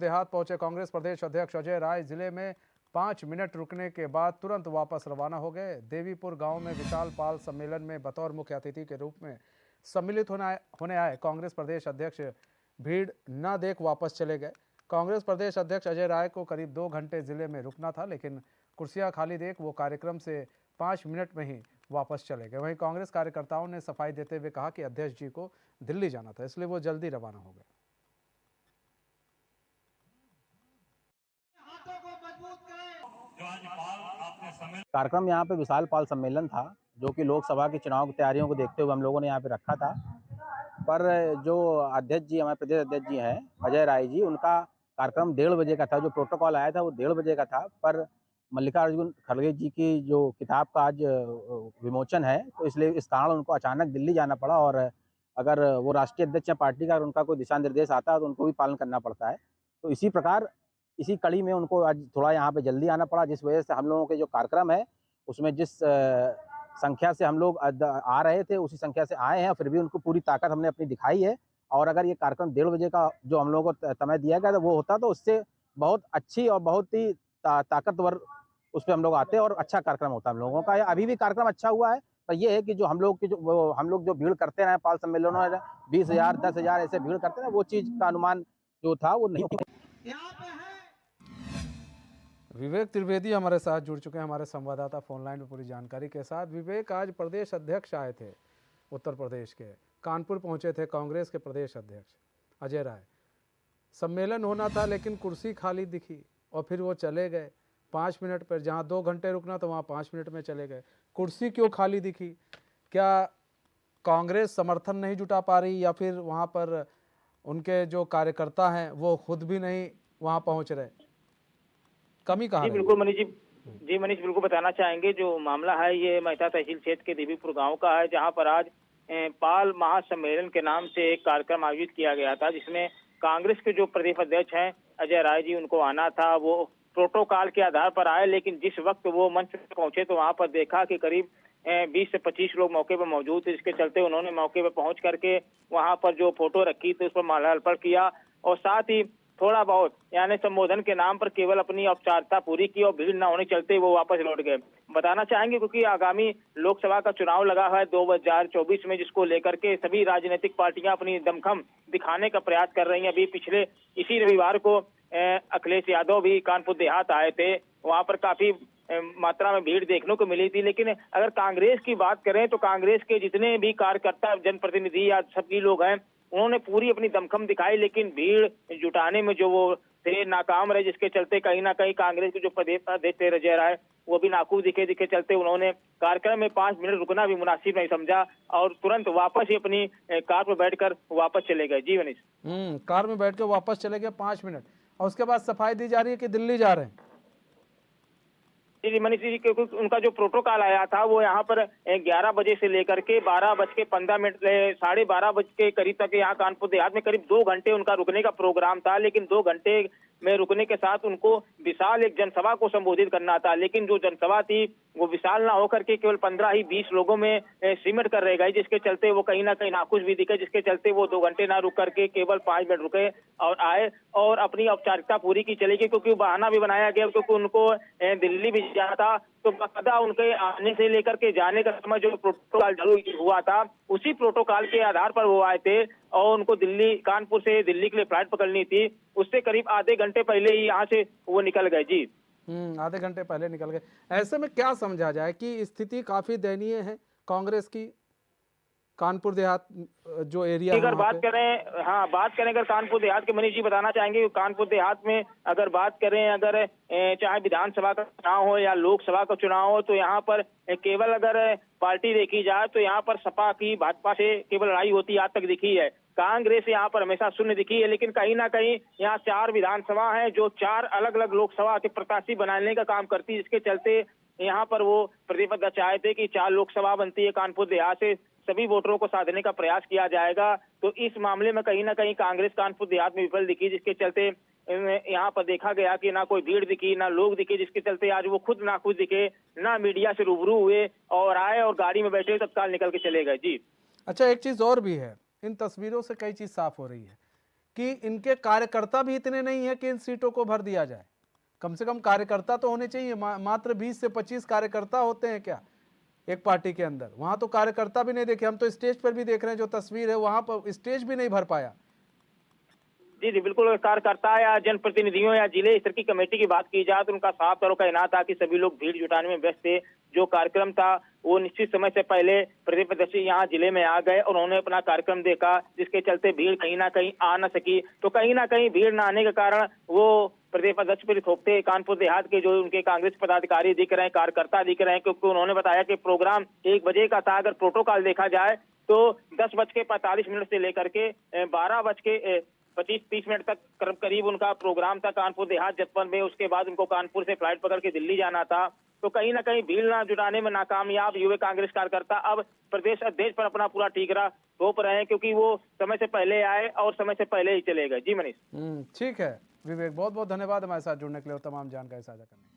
देहात पहुंचे कांग्रेस प्रदेश अध्यक्ष अजय राय जिले में 5 मिनट रुकने के बाद तुरंत वापस रवाना हो गए। देवीपुर गांव में विशाल पाल सम्मेलन में बतौर मुख्य अतिथि के रूप में सम्मिलित होने आए कांग्रेस प्रदेश अध्यक्ष भीड़ न देख वापस चले गए। कांग्रेस प्रदेश अध्यक्ष अजय राय को करीब 2 घंटे जिले में रुकना था, लेकिन कुर्सियां खाली देख वो कार्यक्रम से 5 मिनट में ही वापस चले गए। वहीं कांग्रेस कार्यकर्ताओं ने सफाई देते हुए कहा कि अध्यक्ष जी को दिल्ली जाना था, इसलिए वो जल्दी रवाना हो गए। कार्यक्रम यहाँ पे विशाल पाल सम्मेलन था, जो कि लोकसभा के चुनाव की तैयारियों को देखते हुए हम लोगों ने यहाँ पे रखा था। पर जो अध्यक्ष जी, हमारे प्रदेश अध्यक्ष जी हैं अजय राय जी, उनका कार्यक्रम 1:30 बजे का था। जो प्रोटोकॉल आया था वो 1:30 बजे का था, पर मल्लिकार्जुन खड़गे जी की जो किताब का आज विमोचन है, तो इसलिए इस कारण उनको अचानक दिल्ली जाना पड़ा। और अगर वो राष्ट्रीय अध्यक्ष है पार्टी का, अगर उनका कोई दिशा निर्देश आता है तो उनको भी पालन करना पड़ता है। तो इसी प्रकार इसी कड़ी में उनको आज थोड़ा यहाँ पे जल्दी आना पड़ा, जिस वजह से हम लोगों के जो कार्यक्रम है उसमें जिस संख्या से हम लोग आ रहे थे उसी संख्या से आए हैं। फिर भी उनको पूरी ताकत हमने अपनी दिखाई है। और अगर ये कार्यक्रम 1:30 बजे का जो हम लोगों को समय दिया गया था वो होता तो उससे बहुत अच्छी और बहुत ही ताकतवर उस पर हम लोग आते और अच्छा कार्यक्रम होता हम लोगों का। अभी भी कार्यक्रम अच्छा हुआ है, पर ये है कि जो हम लोग जो भीड़ करते रहे पाल सम्मेलनों में 20,000 10,000 ऐसे भीड़ करते रहे, वो चीज का अनुमान जो था वो नहीं। विवेक त्रिवेदी हमारे साथ जुड़ चुके हैं, हमारे संवाददाता फोन लाइन पर पूरी जानकारी के साथ। विवेक, आज प्रदेश अध्यक्ष आए थे उत्तर प्रदेश के, कानपुर पहुंचे थे कांग्रेस के प्रदेश अध्यक्ष अजय राय। सम्मेलन होना था लेकिन कुर्सी खाली दिखी और फिर वो चले गए 5 मिनट पर। जहां 2 घंटे रुकना तो वहां 5 मिनट में चले गए। कुर्सी क्यों खाली दिखी? क्या कांग्रेस समर्थन नहीं जुटा पा रही, या फिर वहां पर उनके जो कार्यकर्ता हैं वो खुद भी नहीं वहां पहुंच रहे? कमी कहाँ जी रही? बिल्कुल मनीष जी मनीष बिल्कुल बताना चाहेंगे। जो मामला है ये मेहता तहसील क्षेत्र के देवीपुर गांव का है, जहां पर आज पाल महासम्मेलन के नाम से एक कार्यक्रम आयोजित किया गया था, जिसमें कांग्रेस के जो प्रदेश अध्यक्ष हैं अजय राय जी, उनको आना था। वो प्रोटोकॉल के आधार पर आए, लेकिन जिस वक्त वो मंच पर पहुंचे तो वहां पर देखा कि करीब 20 से 25 लोग मौके पर मौजूद थे, जिसके चलते उन्होंने मौके पर पहुंच करके वहां पर जो फोटो रखी तो उस पर माल्यार्पण किया और साथ ही थोड़ा बहुत यानी संबोधन के नाम पर केवल अपनी औपचारिकता पूरी की और भीड़ न होने चलते वो वापस लौट गए। बताना चाहेंगे क्योंकि आगामी लोकसभा का चुनाव लगा है 2024 में, जिसको लेकर के सभी राजनीतिक पार्टियां अपनी दमखम दिखाने का प्रयास कर रही हैं। अभी पिछले इसी रविवार को अखिलेश यादव भी कानपुर देहात आए थे, वहां पर काफी मात्रा में भीड़ देखने को मिली थी। लेकिन अगर कांग्रेस की बात करें तो कांग्रेस के जितने भी कार्यकर्ता, जनप्रतिनिधि या सभी लोग हैं, उन्होंने पूरी अपनी दमखम दिखाई, लेकिन भीड़ जुटाने में जो वो थे नाकाम रहे, जिसके चलते कहीं ना कहीं कांग्रेस के जो प्रदेश अध्यक्ष अजय राय वो भी नाखुश दिखे चलते उन्होंने कार्यक्रम में 5 मिनट रुकना भी मुनासिब नहीं समझा और तुरंत वापस ही अपनी कार में बैठकर वापस चले गए। जी मनीष। कार में बैठ के वापस चले गए 5 मिनट, और उसके बाद सफाई दी जा रही है कि दिल्ली जा रहे हैं? जी मनीष जी, क्योंकि उनका जो प्रोटोकॉल आया था वो यहाँ पर 11 बजे से लेकर के 12:15 12:30 बजे के करीब तक यहाँ कानपुर देहात में करीब 2 घंटे उनका रुकने का प्रोग्राम था। लेकिन 2 घंटे में रुकने के साथ उनको विशाल एक जनसभा को संबोधित करना था, लेकिन जो जनसभा थी वो विशाल ना होकर के केवल 15 ही 20 लोगों में सीमित कर रह गई, जिसके चलते वो कहीं ना कहीं नाखुश भी दिखे, जिसके चलते वो 2 घंटे ना रुक करके केवल 5 मिनट रुके और आए और अपनी औपचारिकता पूरी की चली गई। क्योंकि बहाना भी बनाया गया क्योंकि उनको दिल्ली भी जाना था, तो बाकायदा उनके आने से लेकर के जाने का समय जो प्रोटोकॉल जारी हुआ था उसी प्रोटोकॉल के आधार पर वो आए थे और उनको दिल्ली, कानपुर से दिल्ली के लिए फ्लाइट पकड़नी थी। उससे करीब आधे घंटे पहले ही यहाँ से वो निकल गए। जी आधे घंटे पहले निकल गए। ऐसे में क्या समझा जाए कि स्थिति काफी दयनीय है कांग्रेस की कानपुर देहात जो एरिया है? अगर बात करें, हाँ बात करें अगर कानपुर देहात के, मनीष जी बताना चाहेंगे कानपुर देहात में अगर बात करें, अगर चाहे विधानसभा का चुनाव हो या लोकसभा का चुनाव हो, तो यहाँ पर केवल अगर पार्टी देखी जाए तो यहाँ पर सपा की भाजपा से केवल लड़ाई होती आज तक दिखी है। कांग्रेस यहाँ पर हमेशा शून्य दिखी है, लेकिन कहीं ना कहीं यहाँ 4 विधानसभा है जो 4 अलग अलग लोकसभा के प्रत्याशी बनाने का काम करती है, जिसके चलते यहाँ पर वो प्रतिबद्ध चाहे थे कि 4 लोकसभा बनती है कानपुर देहात से, सभी वोटरों को साधने का प्रयास किया जाएगा। तो इस मामले में कहीं ना कहीं कांग्रेस कानपुर देहात में विफल दिखी, जिसके चलते यहाँ पर देखा गया कि ना कोई भीड़ दिखी ना लोग दिखे, जिसके चलते आज वो खुद नाखुश दिखे, ना मीडिया से रूबरू हुए और आए और गाड़ी में बैठे तत्काल निकल के चले गए। जी अच्छा, एक चीज और भी है, इन तस्वीरों से कई चीज साफ हो रही है कि इनके कार्यकर्ता भी इतने नहीं है कि इन सीटों को भर दिया जाए। कम से कम कार्यकर्ता तो होने चाहिए, मात्र 20 से 25 कार्यकर्ता होते हैं क्या एक पार्टी के अंदर? वहां तो कार्यकर्ता भी नहीं देखे, हम तो स्टेज पर भी देख रहे हैं, जो तस्वीर है वहां पर स्टेज भी नहीं भर पाया। जी जी बिल्कुल, कार्यकर्ता या जनप्रतिनिधियों या जिले स्तर की कमेटी की बात की जाए तो उनका साफ तौर कहना था कि सभी लोग भीड़ जुटाने में व्यस्त थे। जो कार्यक्रम था वो निश्चित समय से पहले प्रदेश अध्यक्ष यहाँ जिले में आ गए और उन्होंने अपना कार्यक्रम देखा, जिसके चलते भीड़ कहीं ना कहीं आ न सकी। तो कहीं ना कहीं भीड़ न आने के कारण वो प्रदेश अध्यक्ष पर थोपते कानपुर देहात के जो उनके कांग्रेस पदाधिकारी दिख रहे हैं, कार्यकर्ता दिख रहे हैं, क्योंकि उन्होंने बताया कि प्रोग्राम 1 बजे का था। अगर प्रोटोकॉल देखा जाए तो 10:45 से लेकर के 12:25-30 तक करीब उनका प्रोग्राम था कानपुर देहात जनपद में। उसके बाद उनको कानपुर से फ्लाइट पकड़ के दिल्ली जाना था। तो कहीं ना कहीं भीड़ ना जुटाने में नाकामयाब युवा कांग्रेस कार्यकर्ता अब प्रदेश अध्यक्ष पर अपना पूरा ठीकरा थोप रहे हैं, क्योंकि वो समय से पहले आए और समय से पहले ही चले गए। जी मनीष। ठीक है विवेक, बहुत बहुत धन्यवाद हमारे साथ जुड़ने के लिए और तमाम जानकारी साझा करने के लिए।